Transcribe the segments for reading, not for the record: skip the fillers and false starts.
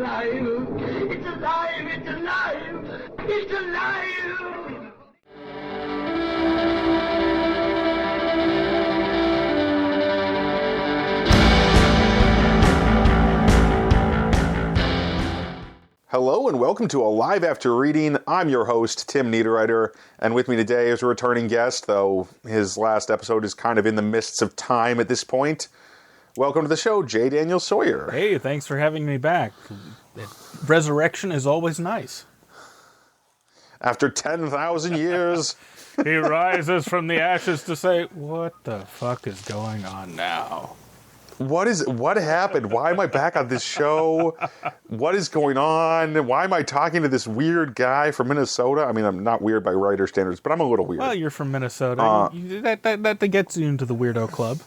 alive! It's alive! It's alive! It's alive! Hello and welcome to Alive After Reading. I'm your host, Tim Niederreiter, and with me today is a returning guest, though his last episode is kind of in the mists of time at this point. Welcome to the show, J. Daniel Sawyer. Hey, thanks for having me back. Resurrection is always nice. After 10,000 years... He rises from the ashes to say, what the fuck is going on now? What happened? Why am I back on this show? What is going on? Why am I talking to this weird guy from Minnesota? I mean, I'm not weird by writer standards, but I'm a little weird. Well, you're from Minnesota. That gets you into the weirdo club.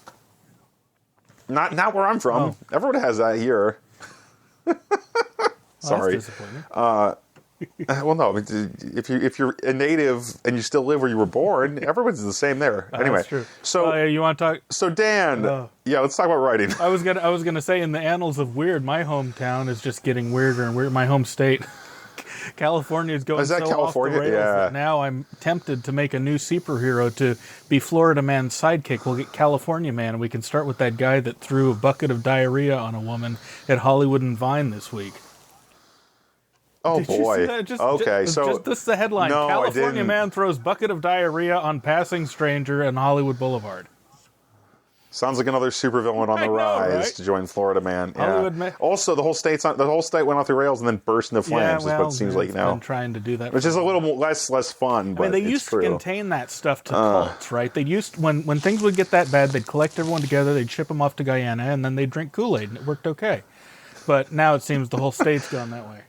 Not where I'm from. Oh. Everyone has that here. Sorry. That's disappointing. Well, no. If you're a native and you still live where you were born, everyone's the same there. Anyway, That's true. So you want to talk? So Dan, yeah, let's talk about writing. I was gonna say, in the annals of weird, my hometown is just getting weirder and weirder. My home state, California, is going so California? off the rails that now I'm tempted to make a new superhero to be Florida Man's sidekick. We'll get California Man, and we can start with that guy that threw a bucket of diarrhea on a woman at Hollywood and Vine this week. Oh, boy. Okay, so this is the headline. No, California man throws bucket of diarrhea on passing stranger on Hollywood Boulevard. Sounds like another supervillain on the rise, right? to join Florida Man. Yeah. Also, the whole state went off the rails and then burst into flames. Is what it seems like now. Been trying to do that, which is a little less fun. But they used to contain that stuff to cults, right? They used when things would get that bad, they'd collect everyone together, they'd ship them off to Guyana, and then they'd drink Kool-Aid, and it worked okay. But now it seems the whole state's gone that way.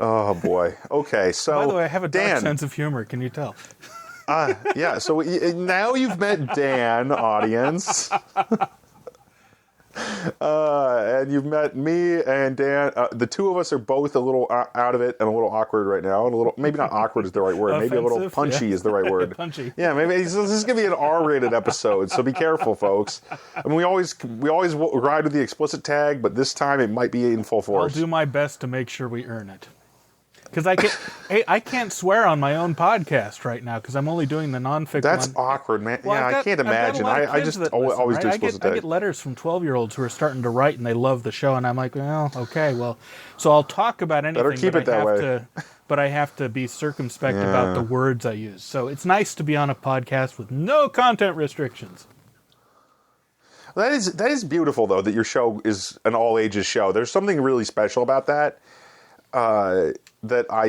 Oh, boy. Okay, so... By the way, I have a dark sense of humor. Can you tell? Yeah, so now you've met Dan, audience. And you've met me and Dan. The two of us are both a little out of it and a little awkward right now. And a little, maybe not awkward is the right word. Maybe a little punchy is the right word. Punchy. Yeah, maybe this is going to be an R-rated episode, so be careful, folks. I mean, we always ride with the explicit tag, but this time it might be in full force. I'll do my best to make sure we earn it. Because I can't swear on my own podcast right now because I'm only doing the nonfiction. That's awkward, man. Well, I can't imagine. I just always do explicit tag. I get letters from 12-year-olds who are starting to write and they love the show, and I'm like, well, okay, so I'll talk about anything. Better keep it that way. But I have to be circumspect about the words I use. So it's nice to be on a podcast with no content restrictions. That is beautiful, though, that your show is an all-ages show. There's something really special about that. That I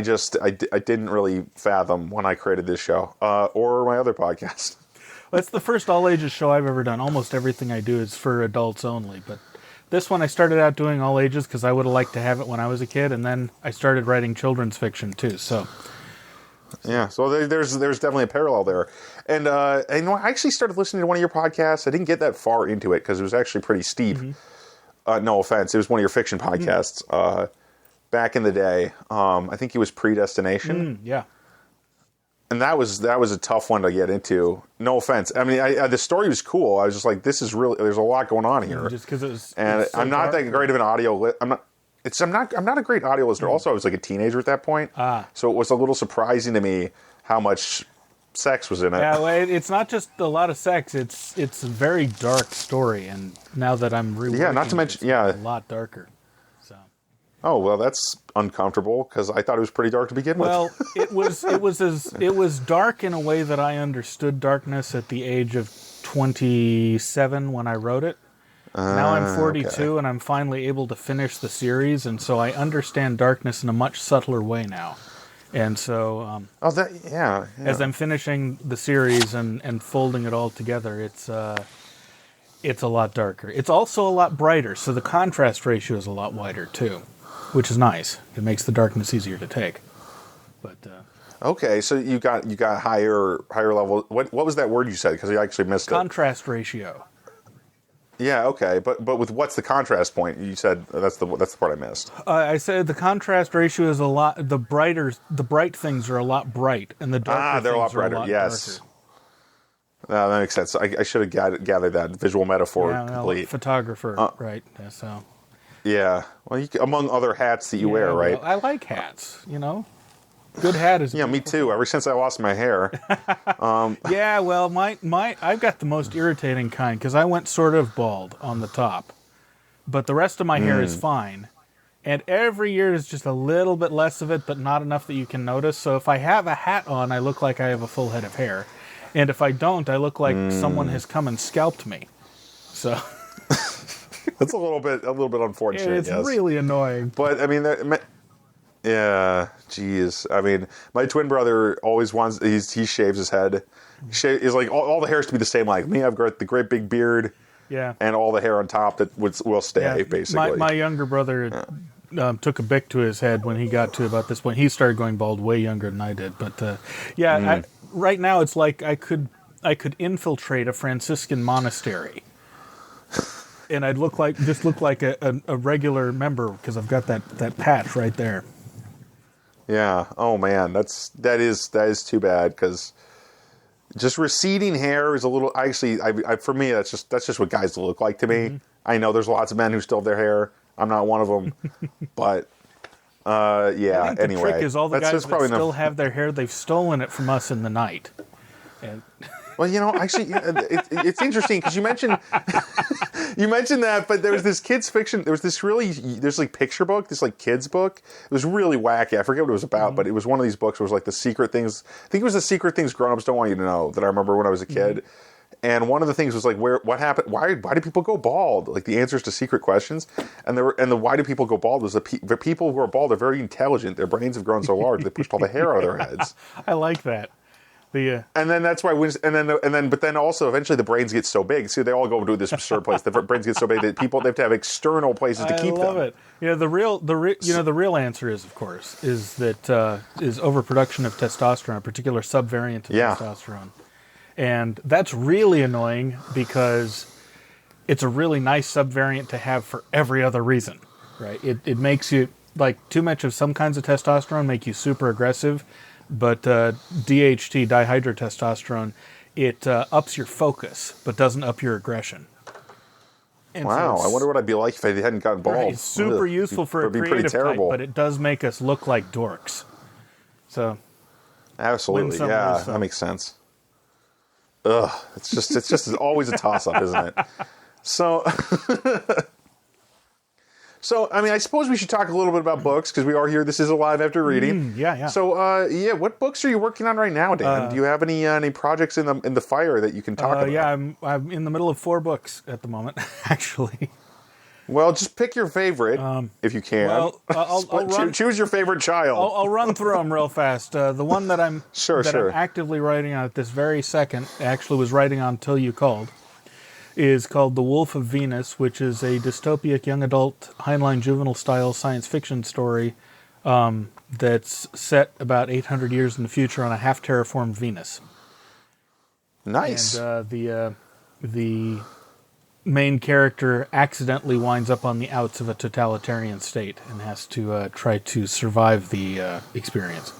didn't really fathom when I created this show, or my other podcast. Well, it's the first all-ages show I've ever done. Almost everything I do is for adults only, but this one I started out doing all ages because I would have liked to have it when I was a kid, and then I started writing children's fiction too, so... Yeah, so there's definitely a parallel there. And I actually started listening to one of your podcasts. I didn't get that far into it because it was actually pretty steep. Mm-hmm. No offense. It was one of your fiction podcasts. Mm-hmm. Back in the day, I think it was Predestination. Yeah, and that was a tough one to get into. No offense. I mean, the story was cool. I was just like, this is really. There's a lot going on here. Just because it was. And so I'm not that great of an audio. I'm not a great audio listener. Also, I was like a teenager at that point. So it was a little surprising to me how much sex was in it. Yeah, well, it's not just a lot of sex. It's a very dark story. And now that I'm reworking, not to mention, a lot darker. Oh, well, that's uncomfortable because I thought it was pretty dark to begin with. Well, it was dark in a way that I understood darkness at the age of 27 when I wrote it. Now I'm 42 and I'm finally able to finish the series, and so I understand darkness in a much subtler way now. And so, as I'm finishing the series and folding it all together, it's a lot darker. It's also a lot brighter, so the contrast ratio is a lot wider too. Which is nice. It makes the darkness easier to take. But okay, so you got higher level. What was that word you said? Because I actually missed contrast ratio. Yeah, okay, but with what's the contrast point? You said that's the part I missed. I said the contrast ratio is a lot. The bright things are a lot bright, and the darker they're things a lot brighter. Are a lot yes. darker. That makes sense. I should have gathered that visual metaphor complete. Photographer, right? So. Yeah. Well, among other hats that you wear, right? Well, I like hats, Good hat is Yeah, me too. Ever since I lost my hair. Yeah, well, I've got the most irritating kind because I went sort of bald on the top, but the rest of my hair is fine. And every year is just a little bit less of it, but not enough that you can notice. So if I have a hat on, I look like I have a full head of hair. And if I don't, I look like someone has come and scalped me. So That's a little bit unfortunate. it's really annoying. But I mean, yeah, geez. I mean, my twin brother always wants. He shaves his head. He's like all the hairs to be the same. Like me, I've got the great big beard. Yeah. And all the hair on top that will stay, basically. My younger brother took a bick to his head when he got to about this point. He started going bald way younger than I did. But right now it's like I could infiltrate a Franciscan monastery, and I'd look like a regular member because I've got that patch right there. Yeah. Oh man, that is too bad because. Just receding hair is a little. Actually, for me, that's just what guys look like to me. Mm-hmm. I know there's lots of men who still have their hair. I'm not one of them, but yeah. I think anyway, the trick is all the guys that still have their hair. They've stolen it from us in the night. And well, actually, it's interesting because you mentioned that, but there was this kids fiction. There's like picture book, this like kids book. It was really wacky. I forget what it was about, but it was one of these books where it was like the secret things. I think it was the secret things grown-ups don't want you to know that I remember when I was a kid. And one of the things was like, what happened? Why do people go bald? Like the answers to secret questions, and the why do people go bald was the people who are bald are very intelligent. Their brains have grown so large they pushed all the hair out of their heads. I like that. And then that's why, but then also eventually the brains get so big. See, they all go to this absurd place. The brains get so big that they have to have external places to keep them. I love it. The real answer is, of course, is that is overproduction of testosterone, a particular subvariant of testosterone, and that's really annoying because it's a really nice subvariant to have for every other reason, right? It makes you like too much of some kinds of testosterone make you super aggressive. But DHT, dihydrotestosterone, it ups your focus, but doesn't up your aggression. And wow, I wonder what I'd be like if I hadn't gotten bald. Right, it's super useful for a creative type, but it does make us look like dorks. So, absolutely, yeah, that makes sense. Ugh, it's just always a toss-up, isn't it? So, I mean, I suppose we should talk a little bit about books, because we are here. This is Alive After Reading. Yeah. So, what books are you working on right now, Dan? Do you have any projects in the fire that you can talk about? Yeah, I'm in the middle of 4 books at the moment, actually. Well, just pick your favorite, if you can. Well, I'll choose your favorite child. I'll run through them real fast. The one that I'm I'm actively writing on at this very second, actually was writing on till you called, is called The Wolf of Venus, which is a dystopic young adult Heinlein juvenile-style science fiction story that's set about 800 years in the future on a half-terraformed Venus. Nice. And the main character accidentally winds up on the outs of a totalitarian state and has to try to survive the experience.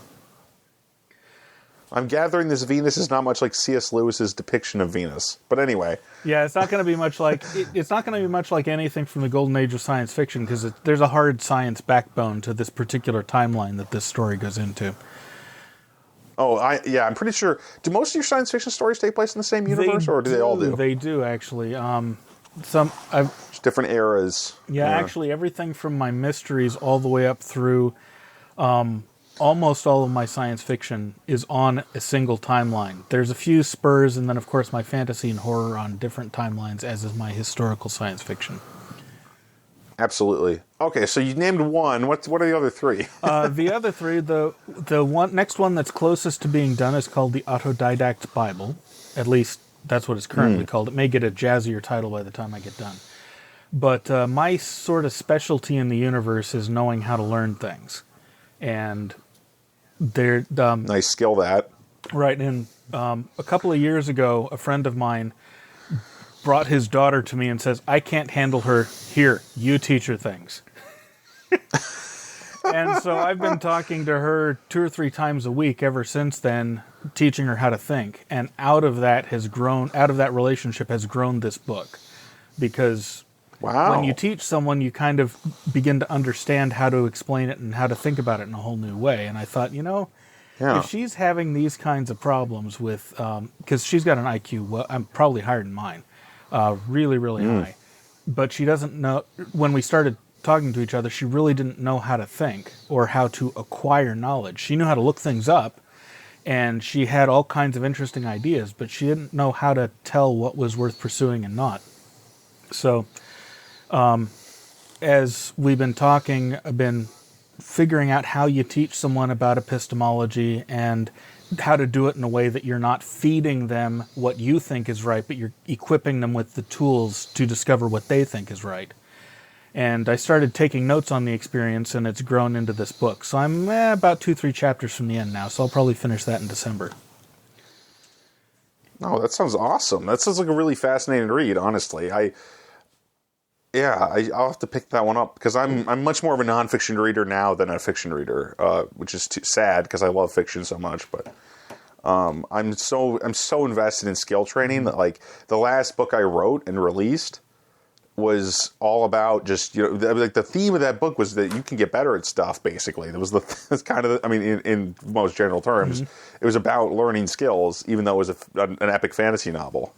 I'm gathering this Venus is not much like C.S. Lewis's depiction of Venus, but anyway. Yeah, it's not going to be much like it's not going to be much like anything from the golden age of science fiction because there's a hard science backbone to this particular timeline that this story goes into. Oh, I'm pretty sure. Do most of your science fiction stories take place in the same universe, or do they all do? They do actually. Just different eras. Yeah, actually, everything from my mysteries all the way up through. Almost all of my science fiction is on a single timeline. There's a few spurs, and then, of course, my fantasy and horror on different timelines, as is my historical science fiction. Absolutely. Okay, so you named one. What are the other 3? The other 3, the next one that's closest to being done is called The Autodidact Bible. At least, that's what it's currently called. It may get a jazzier title by the time I get done. But my sort of specialty in the universe is knowing how to learn things. And they're nice skill that. Right, and a couple of years ago, a friend of mine brought his daughter to me and says, "I can't handle her. Here, you teach her things." And so I've been talking to her 2 or 3 times a week ever since then, teaching her how to think. And out of that relationship has grown this book, because Wow. when you teach someone, you kind of begin to understand how to explain it and how to think about it in a whole new way. And I thought, Yeah. if she's having these kinds of problems with, because she's got an IQ, I'm probably higher than mine, really, really high, but she doesn't know, when we started talking to each other, she really didn't know how to think or how to acquire knowledge. She knew how to look things up, and she had all kinds of interesting ideas, but she didn't know how to tell what was worth pursuing and not. So, as we've been talking, I've been figuring out how you teach someone about epistemology and how to do it in a way that you're not feeding them what you think is right, but you're equipping them with the tools to discover what they think is right. And I started taking notes on the experience, and it's grown into this book. So I'm about 2-3 chapters from the end now, so I'll probably finish that in December. Oh, that sounds awesome. That sounds like a really fascinating read, honestly. I'll have to pick that one up, because I'm much more of a nonfiction reader now than a fiction reader, which is sad because I love fiction so much. But I'm so invested in skill training that, like, the last book I wrote and released was all about just, like, the theme of that book was that you can get better at stuff. Basically, that's kind of, in most general terms, it was about learning skills, even though it was an epic fantasy novel.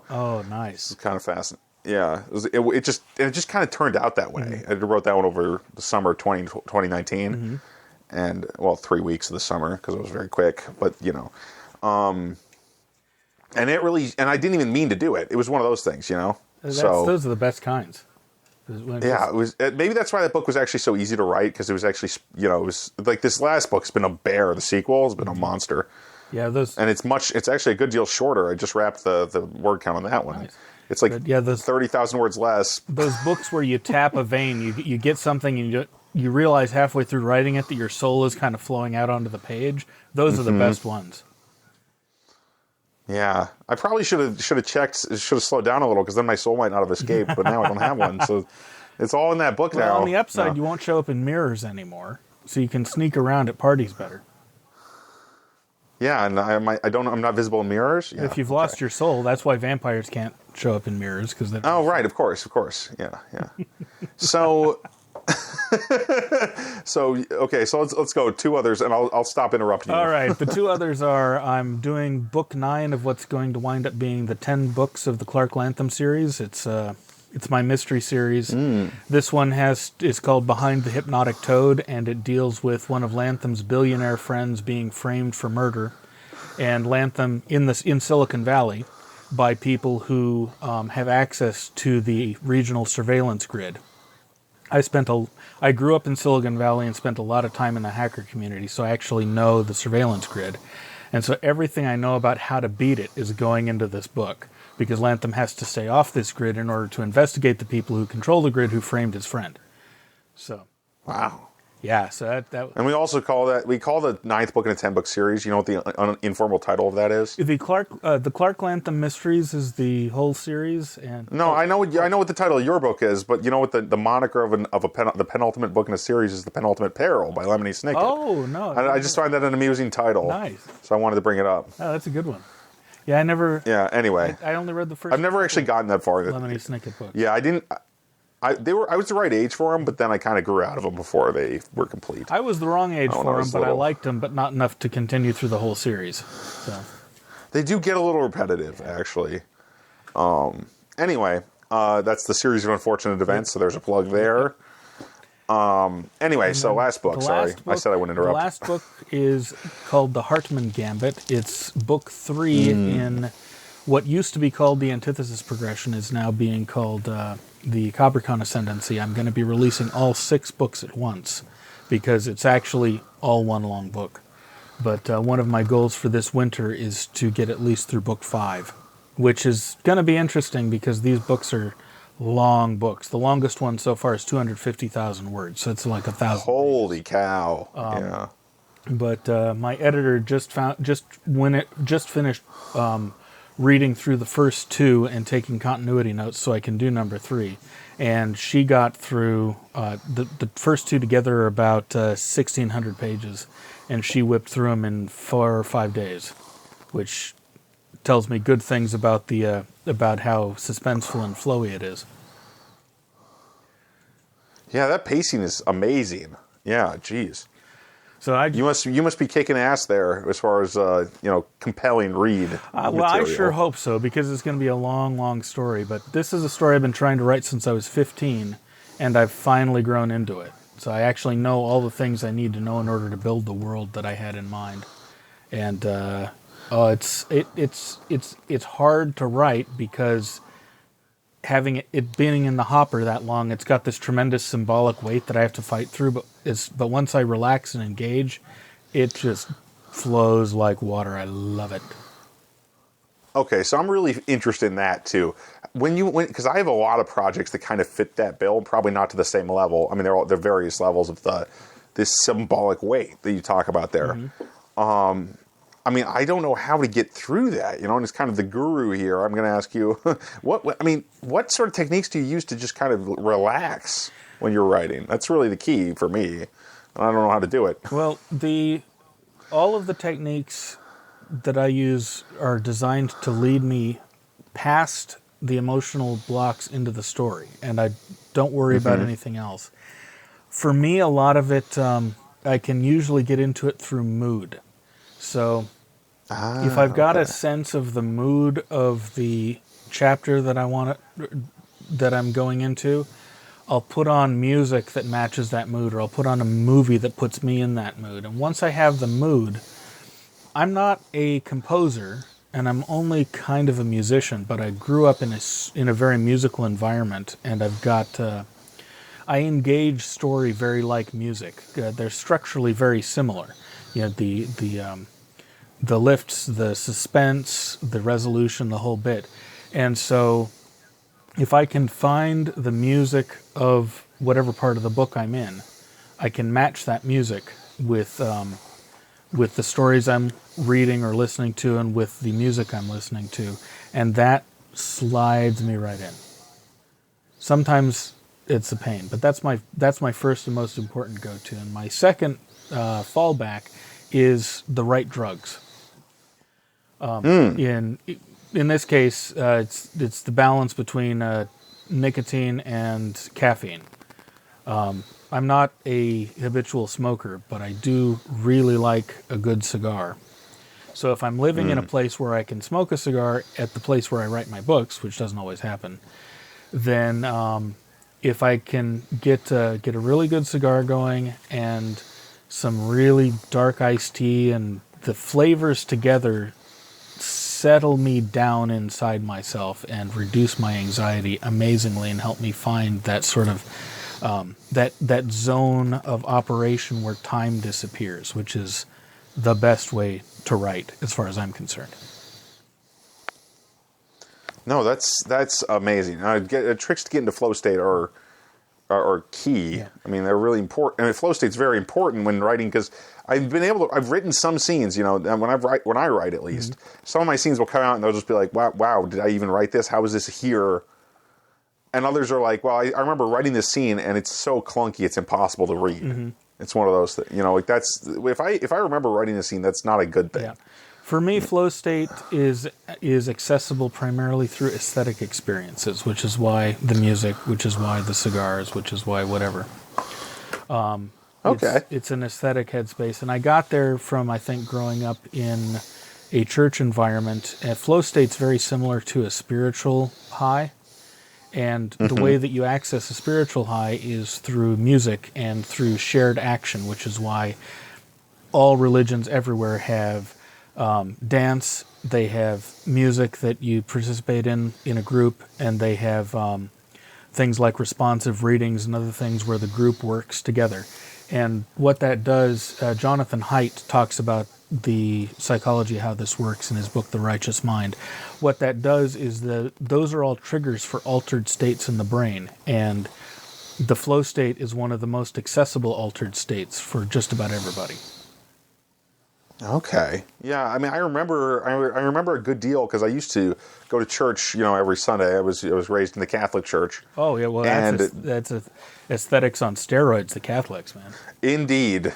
Oh, nice. It's kind of fascinating. Yeah, it just kind of turned out that way. I wrote that one over the summer 2019, and 3 weeks of the summer, because it was very quick. But and it really, and I didn't even mean to do it. It was one of those things, Those are the best kinds. Yeah, it was. Maybe that's why that book was actually so easy to write, because it was actually, it was like, this last book's been a bear. The sequel has been a monster. Yeah, and it's actually a good deal shorter. I just wrapped the word count on that one. Nice. It's like 30,000 words less. Those books where you tap a vein, you get something, and you realize halfway through writing it that your soul is kind of flowing out onto the page. Those are the best ones. Yeah, I probably should have slowed down a little, because then my soul might not have escaped. But now I don't have one, so it's all in that book now. On the upside, you won't show up in mirrors anymore, so you can sneak around at parties better. Yeah, and I'm not visible in mirrors. Yeah, if you've lost your soul, that's why vampires can't show up in mirrors, because they're... Oh, right, of course. Yeah. So, okay, so let's go 2 others, and I'll stop interrupting you. All right, the 2 others are, I'm doing book 9 of what's going to wind up being the 10 books of the Clark Lantham series. It's my mystery series. This one is called Behind the Hypnotic Toad, and it deals with one of Lantham's billionaire friends being framed for murder, and Lantham in Silicon Valley, by people who have access to the regional surveillance grid. I grew up in Silicon Valley and spent a lot of time in the hacker community, so I actually know the surveillance grid. And so everything I know about how to beat it is going into this book, because Lantham has to stay off this grid in order to investigate the people who control the grid who framed his friend. So, wow. Yeah, so that and we also call the 9th book in a 10-book series. You know what the informal title of that is? The Clark Lantham Mysteries is the whole series. And no, I know what the title of your book is, but you know what the moniker the penultimate book in a series is? The Penultimate Peril by Lemony Snicket. Oh no! I just find that an amusing title. Nice. So I wanted to bring it up. Oh, that's a good one. Yeah, I never. Yeah. Anyway, I only read the first. I've never actually gotten that far. Lemony Snicket books. Yeah, I didn't. I was the right age for them, but then I kind of grew out of them before they were complete. I was the wrong age for them, but I liked them, but not enough to continue through the whole series. So they do get a little repetitive, actually. Anyway, that's the series of unfortunate events. So there's a plug there. Anyway, so last book. Sorry, I said I wouldn't interrupt. The last book is called The Hartman Gambit. It's book 3 in what used to be called the Antithesis Progression is now being called the Capricorn Ascendancy. I'm going to be releasing all 6 books at once, because it's actually all one long book. But one of my goals for this winter is to get at least through book 5, which is going to be interesting because these books are long books. The longest one so far is 250,000 words, so it's like 1,000. Holy cow! Yeah. But my editor just finished reading through the first 2 and taking continuity notes so I can do number 3. And she got through the first 2 together are about 1,600 pages, and she whipped through them in 4 or 5 days, which tells me good things about about how suspenseful and flowy it is. Yeah, that pacing is amazing. Yeah, geez. So You must be kicking ass there as far as compelling read. well, I sure hope so, because it's going to be a long, long story. But this is a story I've been trying to write since I was 15, and I've finally grown into it. So I actually know all the things I need to know in order to build the world that I had in mind. And it's hard to write because having it being in the hopper that long, it's got this tremendous symbolic weight that I have to fight through. But once I relax and engage, it just flows like water. I love it. Okay, so I'm really interested in that too. Because I have a lot of projects that kind of fit that bill, probably not to the same level. I mean, they're various levels of this symbolic weight that you talk about there. Mm-hmm. I mean, I don't know how to get through that, and it's kind of the guru here. I'm going to ask you, what sort of techniques do you use to just kind of relax when you're writing? That's really the key for me. I don't know how to do it. Well, all of the techniques that I use are designed to lead me past the emotional blocks into the story, and I don't worry about anything else. For me, a lot of it, I can usually get into it through mood. So if I've got a sense of the mood of the chapter that I'm going into, I'll put on music that matches that mood, or I'll put on a movie that puts me in that mood. And once I have the mood, I'm not a composer, and I'm only kind of a musician, but I grew up in a very musical environment, and I engage story very like music. They're structurally very similar. The lifts, the suspense, the resolution, the whole bit. And so if I can find the music of whatever part of the book I'm in, I can match that music with the stories I'm reading or listening to and with the music I'm listening to, and that slides me right in. Sometimes it's a pain, but that's my first and most important go-to. And my second fallback is the right drugs. In this case, it's the balance between nicotine and caffeine. I'm not a habitual smoker, but I do really like a good cigar. So if I'm living in a place where I can smoke a cigar at the place where I write my books, which doesn't always happen, then if I can get a really good cigar going and some really dark iced tea, and the flavors together settle me down inside myself and reduce my anxiety amazingly and help me find that sort of that zone of operation where time disappears, which is the best way to write as far as I'm concerned. No, that's amazing. Tricks to get into flow state are key. Yeah. I mean, they're really important. I mean, flow state's very important when writing, because I've written some scenes, when I write at least, some of my scenes will come out and they'll just be like, wow, did I even write this? How is this here? And others are like, well, I remember writing this scene and it's so clunky, it's impossible to read. Mm-hmm. It's one of those that, that's, if I remember writing a scene, that's not a good thing. Yeah. For me, flow state is accessible primarily through aesthetic experiences, which is why the music, which is why the cigars, which is why whatever. Okay. It's an aesthetic headspace. And I got there from, I think, growing up in a church environment. And flow state's very similar to a spiritual high. And the way that you access a spiritual high is through music and through shared action, which is why all religions everywhere have dance, they have music that you participate in a group, and they have things like responsive readings and other things where the group works together. And what that does, Jonathan Haidt talks about the psychology of how this works in his book, The Righteous Mind. What that does is those are all triggers for altered states in the brain, and the flow state is one of the most accessible altered states for just about everybody. Okay. Yeah, I mean, I remember a good deal because I used to go to church, every Sunday. I was raised in the Catholic Church. Oh yeah, well that's aesthetics on steroids, the Catholics, man. Indeed.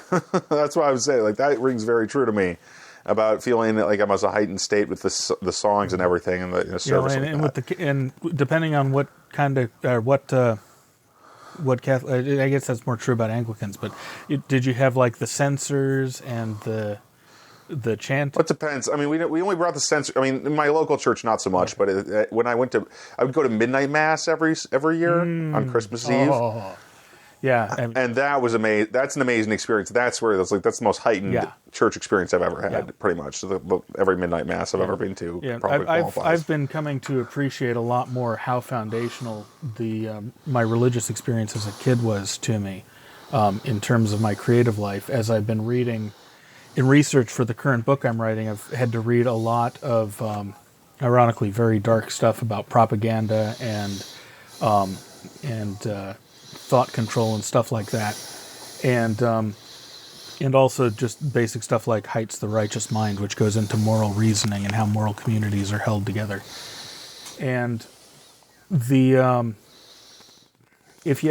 That's what I was saying. Like, that rings very true to me about feeling like I'm at a heightened state with the songs and everything and the service. And depending on what kind of what Catholic? I guess that's more true about Anglicans. But did you have like the censers and the chant? Well, it depends. I mean, we only brought the censer. I mean, in my local church, not so much. But when I would go to midnight mass every year on Christmas Eve. Yeah, and that was amazing. That's an amazing experience. That's where that's the most heightened church experience I've ever had. Pretty much, so every midnight mass I've ever been to. Yeah, probably I've been coming to appreciate a lot more how foundational my religious experience as a kid was to me, in terms of my creative life. As I've been reading, in research for the current book I'm writing, I've had to read a lot of, ironically, very dark stuff about propaganda and thought control and stuff like that, and also just basic stuff like Height's The Righteous Mind, which goes into moral reasoning and how moral communities are held together. And if you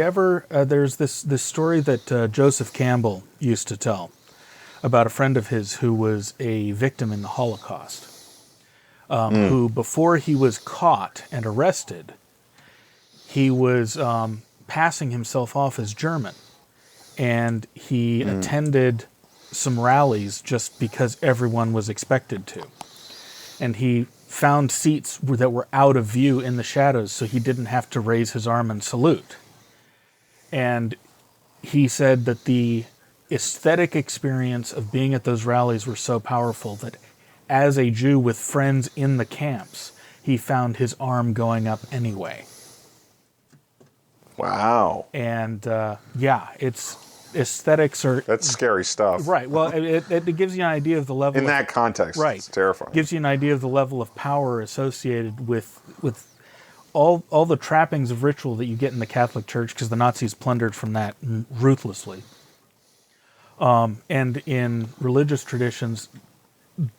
ever there's this story that Joseph Campbell used to tell about a friend of his who was a victim in the Holocaust, who before he was caught and arrested, he was passing himself off as German, and he attended some rallies just because everyone was expected to, and he found seats that were out of view in the shadows so he didn't have to raise his arm and salute. And he said that the aesthetic experience of being at those rallies were so powerful that as a Jew with friends in the camps, he found his arm going up anyway. Wow. And it's aesthetics are... That's scary stuff. Right. Well, it gives you an idea of the level... In that context, right. It's terrifying. Gives you an idea of the level of power associated with all the trappings of ritual that you get in the Catholic Church, because the Nazis plundered from that ruthlessly. And in religious traditions,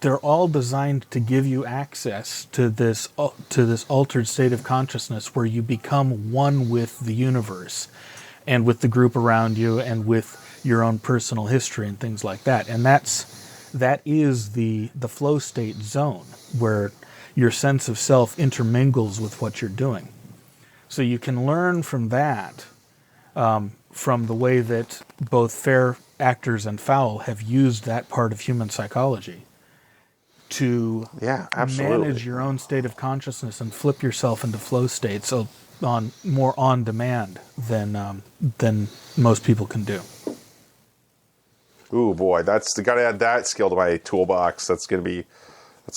they're all designed to give you access to this altered state of consciousness where you become one with the universe and with the group around you and with your own personal history and things like that. And that is the flow state zone where your sense of self intermingles with what you're doing. So you can learn from that, from the way that both fair actors and foul have used that part of human psychology to manage your own state of consciousness and flip yourself into flow states more on demand than most people can do. Ooh, boy, got to add that skill to my toolbox. That's gonna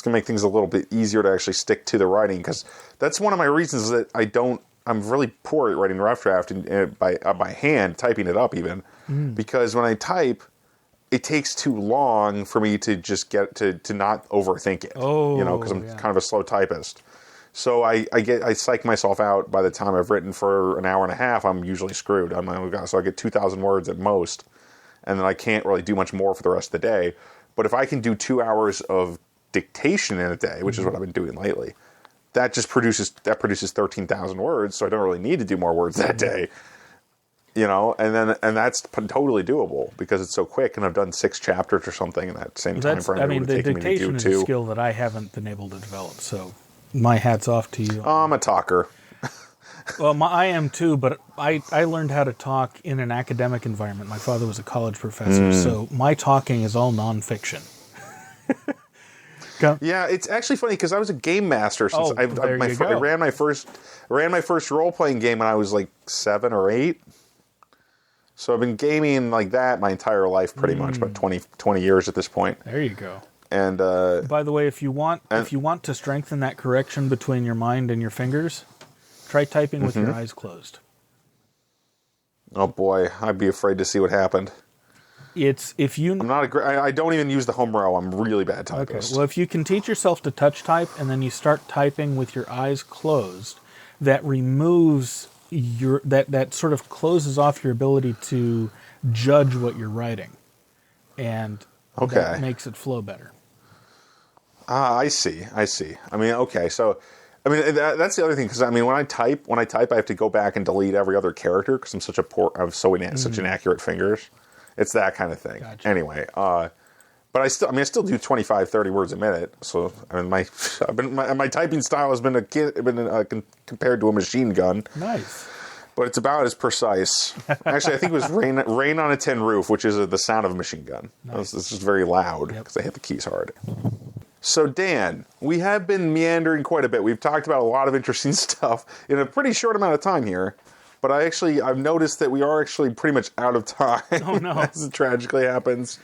make things a little bit easier to actually stick to the writing, because that's one of my reasons that I'm really poor at writing rough draft by hand, typing it up even, because when I type, it takes too long for me to just get to not overthink it. Because I'm kind of a slow typist. So I psych myself out. By the time I've written for an hour and a half, I'm usually screwed. So I get 2,000 words at most, and then I can't really do much more for the rest of the day. But if I can do 2 hours of dictation in a day, which is what I've been doing lately, that produces 13,000 words. So I don't really need to do more words that day. And that's totally doable because it's so quick, and I've done 6 chapters or something in that same time frame. I mean, the dictation is a skill that I haven't been able to develop. So my hat's off to you. I'm a talker. Well, I am too, but I learned how to talk in an academic environment. My father was a college professor, so my talking is all nonfiction. Yeah, it's actually funny because I was a game master since I ran my first role playing game when I was like 7 or 8. So I've been gaming like that my entire life, pretty much, about 20 years at this point. There you go. And by the way, if you want to strengthen that correction between your mind and your fingers, try typing with your eyes closed. Oh boy, I'd be afraid to see what happened. I'm not I don't even use the home row. I'm really bad typist. Okay. Well, if you can teach yourself to touch type and then you start typing with your eyes closed, that removes that sort of closes off your ability to judge what you're writing, and that makes it flow better. I see. I mean, okay, so that's the other thing, because when I type, I have to go back and delete every other character because I'm such such inaccurate fingers. It's that kind of thing. Gotcha. Anyway, but I still do 25, 30 words a minute. So my typing style has been compared to a machine gun. Nice. but it's about as precise. Actually, I think it was Rain on a Tin Roof, which is the sound of a machine gun. Nice. It's just very loud because I hit the keys hard. So, Dan, we have been meandering quite a bit. We've talked about a lot of interesting stuff in a pretty short amount of time here. But I've noticed that we are actually pretty much out of time. Oh, no. As it tragically happens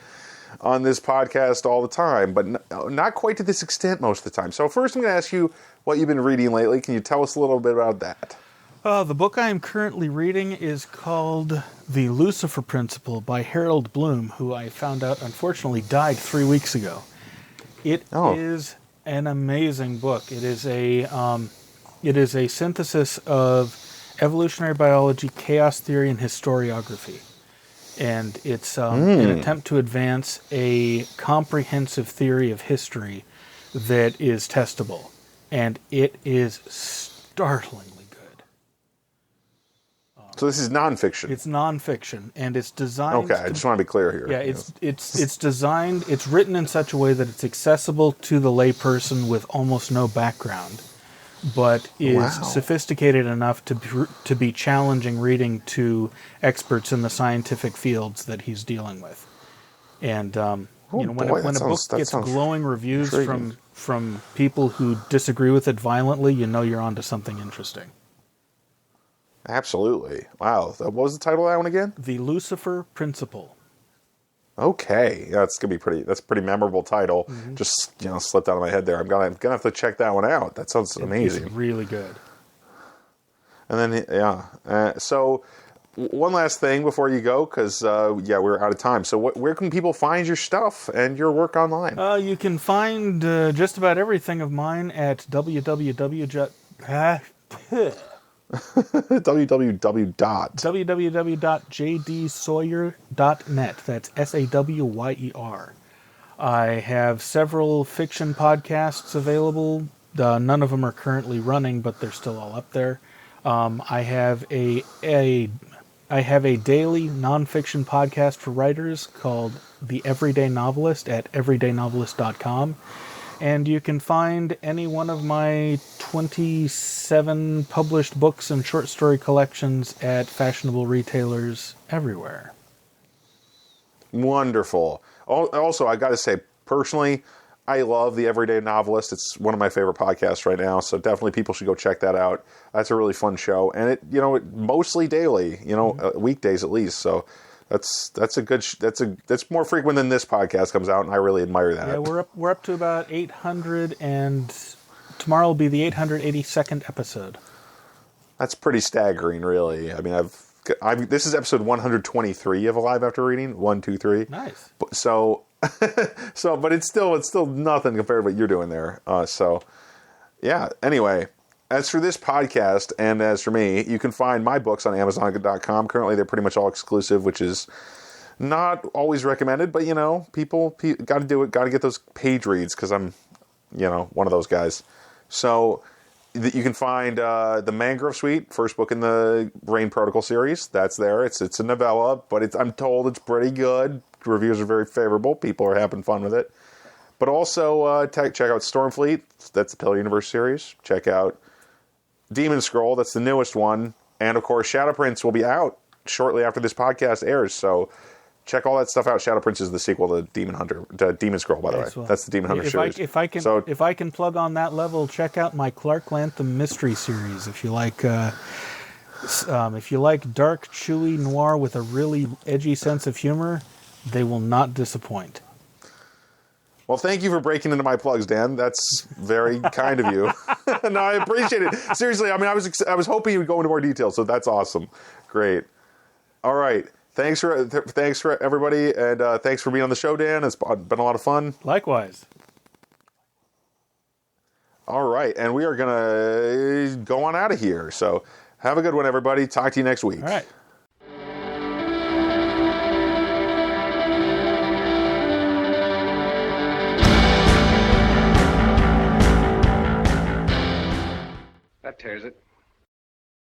on this podcast all the time. But not quite to this extent most of the time. So first I'm going to ask you what you've been reading lately. Can you tell us a little bit about that? The book I am currently reading is called The Lucifer Principle by Harold Bloom, who I found out unfortunately died 3 weeks ago. It is an amazing book. It is a synthesis of evolutionary biology, chaos theory, and historiography. And it's an attempt to advance a comprehensive theory of history that is testable. And it is startlingly good. So this is nonfiction. It's nonfiction, and it's designed... Okay, I just want to be clear here. Yeah, it's designed... It's written in such a way that it's accessible to the layperson with almost no background, but is sophisticated enough to be challenging reading to experts in the scientific fields that he's dealing with. And when a book gets glowing reviews from people who disagree with it violently, you know you're onto something interesting. Absolutely. Wow. What was the title of that one again? The Lucifer Principle. Okay, yeah, that's gonna be pretty. That's a pretty memorable title. Mm-hmm. Just slipped out of my head there. I'm gonna have to check that one out. That sounds amazing. It's really good. And then so one last thing before you go, because we're out of time. So where can people find your stuff and your work online? You can find just about everything of mine at www.jdsawyer.net. That's Sawer. I have several fiction podcasts available. None of them are currently running, but they're still all up there. I have a daily nonfiction podcast for writers called The Every Day Novelist at everydaynovelist.com. And you can find any one of my 27 published books and short story collections at fashionable retailers everywhere. Wonderful. Also, I got to say, personally, I love The Everyday Novelist. It's one of my favorite podcasts right now, so definitely people should go check that out. That's a really fun show, and it mostly daily, weekdays at least. So that's a good. That's more frequent than this podcast comes out, and I really admire that. Yeah, we're up to about 800, and tomorrow will be the 882nd episode. That's pretty staggering, really. I mean, this is episode 123 of Alive After Reading. 1, 2, 3. Nice. But it's still nothing compared to what you're doing there. Anyway, as for this podcast and as for me, you can find my books on Amazon.com. Currently, they're pretty much all exclusive, which is not always recommended. But people got to do it. Got to get those page reads because I'm, one of those guys. So you can find the Mangrove Suite, first book in the Rain Protocol series. That's there. It's a novella, but I'm told it's pretty good. Reviews are very favorable. People are having fun with it. But also check out Stormfleet. That's the Pillar Universe series. Check out Demon Scroll. That's the newest one. And, of course, Shadow Prince will be out shortly after this podcast airs. So check all that stuff out. Shadow Prince is the sequel to Demon Scroll, by the way. Well, that's the Demon Hunter series. If I can plug on that level, check out my Clark Lantham mystery series. If you like dark, chewy noir with a really edgy sense of humor, they will not disappoint. Well, thank you for breaking into my plugs, Dan. That's very kind of you. No, I appreciate it. Seriously, I mean, I was hoping you would go into more detail, so that's awesome. Great. All right. Thanks for everybody, and thanks for being on the show, Dan. It's been a lot of fun. Likewise. All right, and we are going to go on out of here. So have a good one, everybody. Talk to you next week. All right. That tears it.